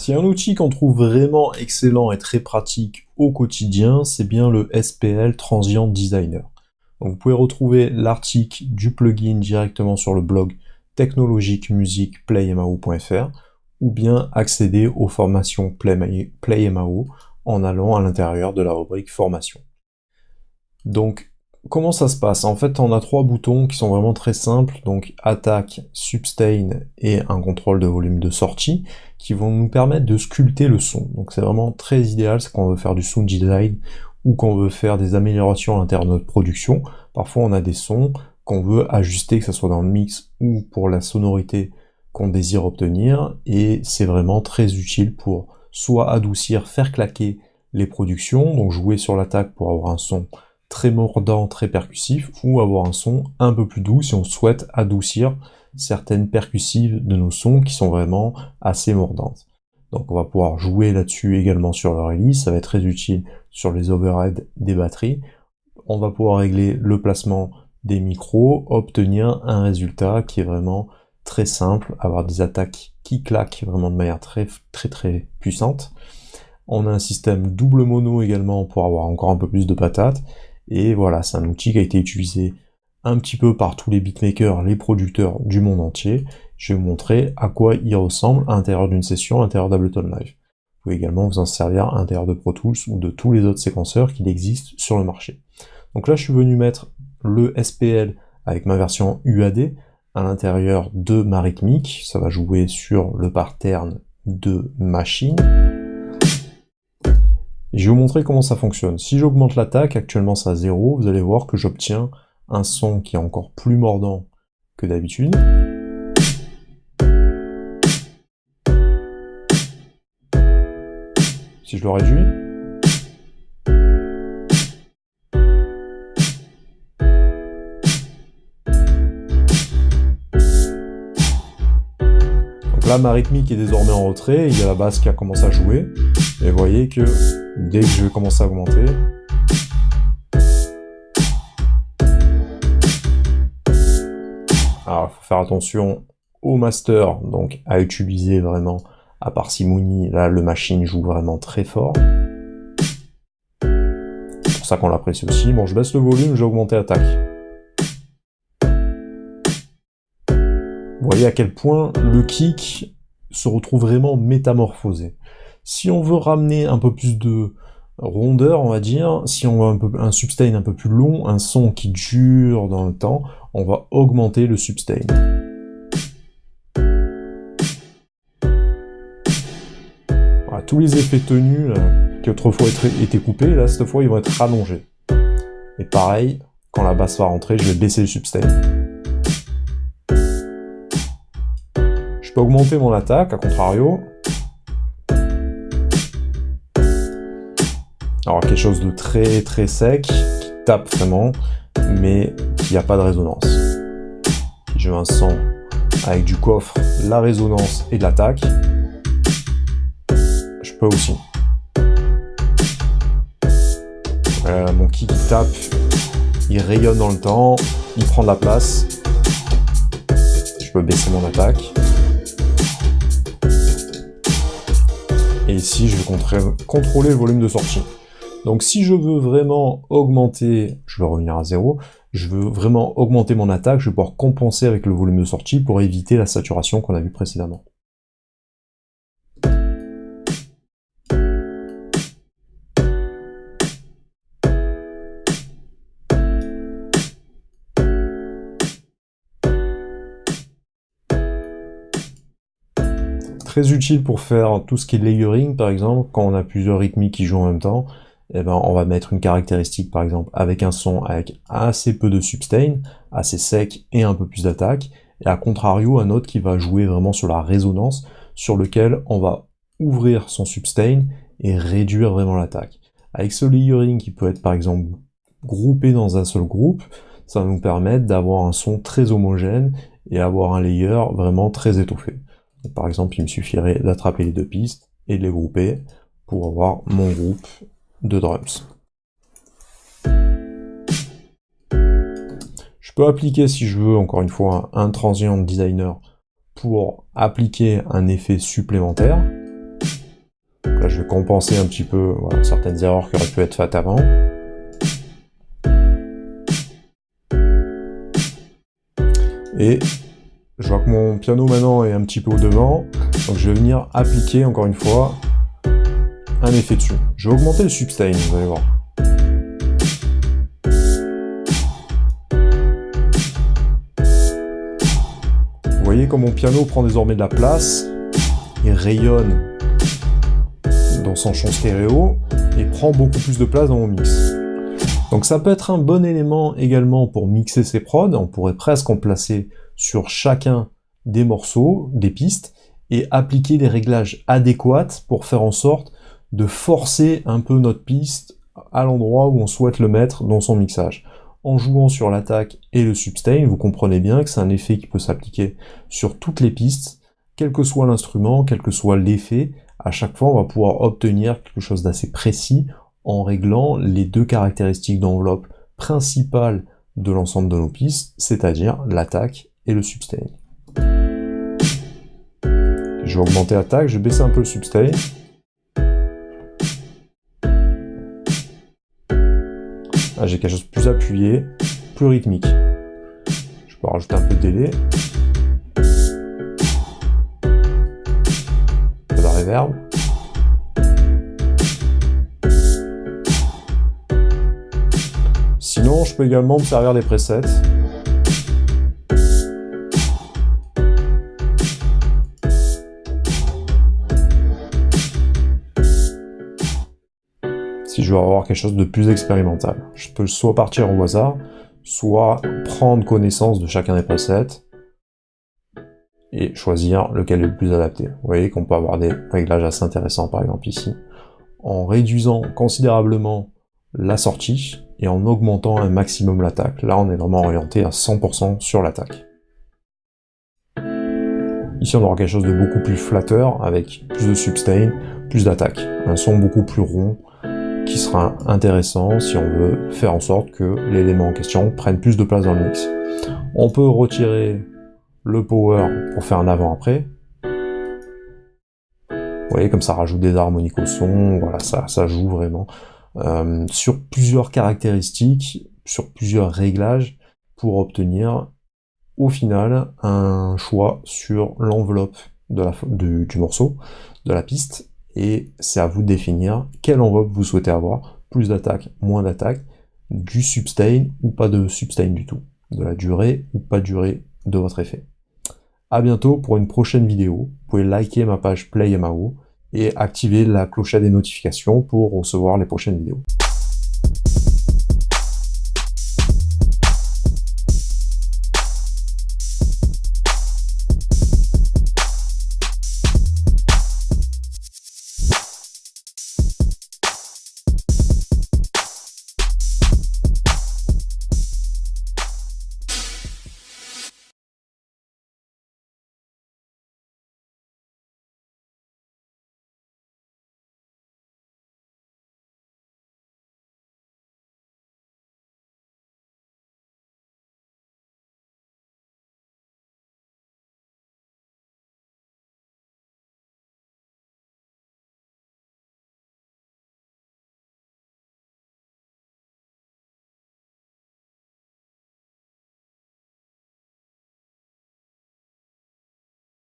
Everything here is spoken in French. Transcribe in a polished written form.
Si un outil qu'on trouve vraiment excellent et très pratique au quotidien, c'est bien le SPL Transient Designer. Donc vous pouvez retrouver l'article du plugin directement sur le blog technologiquemusiqueplaymao.fr ou bien accéder aux formations Playmao en allant à l'intérieur de la rubrique formation. Donc, comment ça se passe? En fait, on a trois boutons qui sont vraiment très simples, donc attaque, sustain et un contrôle de volume de sortie, qui vont nous permettre de sculpter le son. Donc c'est vraiment très idéal, c'est quand on veut faire du sound design ou qu'on veut faire des améliorations à l'intérieur de notre production. Parfois on a des sons qu'on veut ajuster, que ce soit dans le mix ou pour la sonorité qu'on désire obtenir, et c'est vraiment très utile pour soit adoucir, faire claquer les productions, donc jouer sur l'attaque pour avoir un son très mordant, très percussif, ou avoir un son un peu plus doux si on souhaite adoucir certaines percussives de nos sons qui sont vraiment assez mordantes. Donc on va pouvoir jouer là-dessus également sur le release, ça va être très utile sur les overheads des batteries. On va pouvoir régler le placement des micros, obtenir un résultat qui est vraiment très simple, avoir des attaques qui claquent vraiment de manière très puissante. On a un système double mono également pour avoir encore un peu plus de patates. Et voilà, c'est un outil qui a été utilisé un petit peu par tous les beatmakers, les producteurs du monde entier. Je vais vous montrer à quoi il ressemble à l'intérieur d'une session, à l'intérieur d'Ableton Live. Vous pouvez également vous en servir à l'intérieur de Pro Tools ou de tous les autres séquenceurs qui existent sur le marché. Donc là, je suis venu mettre le SPL avec ma version UAD à l'intérieur de ma rythmique. Ça va jouer sur le pattern de machine. Et je vais vous montrer comment ça fonctionne. Si j'augmente l'attaque, actuellement c'est à 0, vous allez voir que j'obtiens un son qui est encore plus mordant que d'habitude. Si je le réduis, donc là ma rythmique est désormais en retrait, il y a la basse qui a commencé à jouer, et vous voyez que dès que je vais commencer à augmenter, alors il faut faire attention au master, donc à utiliser vraiment à parcimonie. Là le machine joue vraiment très fort, c'est pour ça qu'on l'apprécie aussi. Bon, je baisse le volume, je vais augmenter l'attaque. Vous voyez à quel point le kick se retrouve vraiment métamorphosé. Si on veut ramener un peu plus de rondeur, on va dire, si on veut un sustain un peu plus long, un son qui dure dans le temps, on va augmenter le sustain. Voilà, tous les effets tenus là, qui autrefois étaient coupés, là cette fois ils vont être rallongés. Et pareil, quand la basse va rentrer, je vais baisser le sustain. Je peux augmenter mon attaque, à contrario. Alors quelque chose de très sec, qui tape vraiment, mais qui n'a pas de résonance. Si je veux un son avec du coffre, la résonance et de l'attaque, je peux aussi. Mon kick qui tape, il rayonne dans le temps, il prend de la place. Je peux baisser mon attaque. Et ici, je vais contrôler le volume de sortie. Donc si je veux vraiment augmenter, je vais revenir à 0, je veux vraiment augmenter mon attaque, je vais pouvoir compenser avec le volume de sortie pour éviter la saturation qu'on a vue précédemment. Très utile pour faire tout ce qui est layering, par exemple, quand on a plusieurs rythmiques qui jouent en même temps, eh ben, on va mettre une caractéristique, par exemple, avec un son avec assez peu de sustain, assez sec et un peu plus d'attaque, et à contrario, un autre qui va jouer vraiment sur la résonance, sur lequel on va ouvrir son sustain et réduire vraiment l'attaque. Avec ce layering qui peut être, par exemple, groupé dans un seul groupe, ça va nous permettre d'avoir un son très homogène et avoir un layer vraiment très étoffé. Donc, par exemple, il me suffirait d'attraper les deux pistes et de les grouper pour avoir mon groupe de drums. Je peux appliquer, si je veux, encore une fois, un transient designer pour appliquer un effet supplémentaire. Là, je vais compenser un petit peu voilà, certaines erreurs qui auraient pu être faites avant. Et je vois que mon piano maintenant est un petit peu au devant, donc je vais venir appliquer encore une fois un effet dessus. Je vais augmenter le sustain, vous allez voir. Vous voyez comme mon piano prend désormais de la place, il rayonne dans son champ stéréo et prend beaucoup plus de place dans mon mix. Donc ça peut être un bon élément également pour mixer ses prods, on pourrait presque en placer sur chacun des morceaux, des pistes, et appliquer des réglages adéquats pour faire en sorte de forcer un peu notre piste à l'endroit où on souhaite le mettre dans son mixage. En jouant sur l'attaque et le sustain, vous comprenez bien que c'est un effet qui peut s'appliquer sur toutes les pistes, quel que soit l'instrument, quel que soit l'effet, à chaque fois on va pouvoir obtenir quelque chose d'assez précis en réglant les deux caractéristiques d'enveloppe principales de l'ensemble de nos pistes, c'est-à-dire l'attaque et le sustain. Je vais augmenter l'attaque, je vais baisser un peu le sustain. Là, j'ai quelque chose de plus appuyé, plus rythmique. Je peux rajouter un peu de délai. Un peu de reverb. Sinon, je peux également me servir des presets. Si je veux avoir quelque chose de plus expérimental. Je peux soit partir au hasard, soit prendre connaissance de chacun des presets et choisir lequel est le plus adapté. Vous voyez qu'on peut avoir des réglages assez intéressants par exemple ici, en réduisant considérablement la sortie et en augmentant un maximum l'attaque. Là on est vraiment orienté à 100% sur l'attaque. Ici on aura quelque chose de beaucoup plus flatteur avec plus de sustain, plus d'attaque. Un son beaucoup plus rond qui sera intéressant si on veut faire en sorte que l'élément en question prenne plus de place dans le mix. On peut retirer le power pour faire un avant-après. Vous voyez comme ça rajoute des harmoniques au son, voilà, ça joue vraiment sur plusieurs caractéristiques, sur plusieurs réglages pour obtenir au final un choix sur l'enveloppe du morceau, de la piste. Et c'est à vous de définir quelle enveloppe vous souhaitez avoir, plus d'attaque, moins d'attaque, du sustain ou pas de sustain du tout, de la durée ou pas durée de votre effet. À bientôt pour une prochaine vidéo, vous pouvez liker ma page PlayMAO et activer la clochette des notifications pour recevoir les prochaines vidéos.